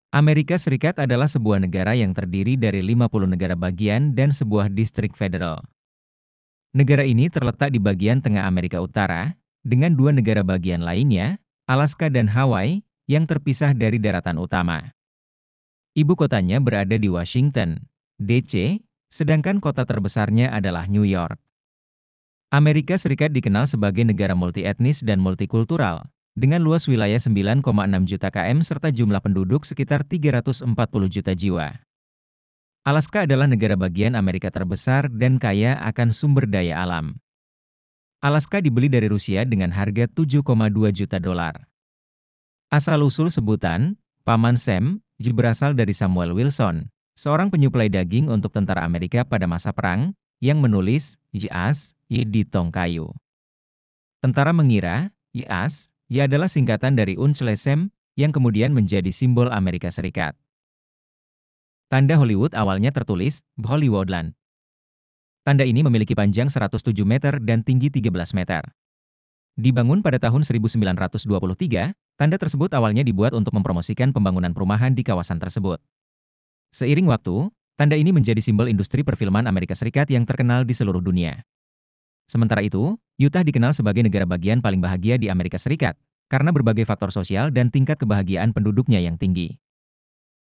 Amerika Serikat adalah sebuah negara yang terdiri dari 50 negara bagian dan sebuah distrik federal. Negara ini terletak di bagian tengah Amerika Utara, dengan dua negara bagian lainnya, Alaska dan Hawaii, yang terpisah dari daratan utama. Ibu kotanya berada di Washington, D.C., sedangkan kota terbesarnya adalah New York. Amerika Serikat dikenal sebagai negara multietnis dan multikultural, dengan luas wilayah 9,6 juta km serta jumlah penduduk sekitar 340 juta jiwa. Alaska adalah negara bagian Amerika terbesar dan kaya akan sumber daya alam. Alaska dibeli dari Rusia dengan harga 7,2 juta dolar. Asal-usul sebutan, Paman Sam, berasal dari Samuel Wilson, seorang penyuplai daging untuk tentara Amerika pada masa perang, yang menulis Jas di tong kayu. Tentara mengira Jas adalah singkatan dari Uncle Sam, yang kemudian menjadi simbol Amerika Serikat. Tanda Hollywood awalnya tertulis Hollywoodland. Tanda ini memiliki panjang 107 meter dan tinggi 13 meter. Dibangun pada tahun 1923, tanda tersebut awalnya dibuat untuk mempromosikan pembangunan perumahan di kawasan tersebut. Seiring waktu, tanda ini menjadi simbol industri perfilman Amerika Serikat yang terkenal di seluruh dunia. Sementara itu, Utah dikenal sebagai negara bagian paling bahagia di Amerika Serikat, karena berbagai faktor sosial dan tingkat kebahagiaan penduduknya yang tinggi.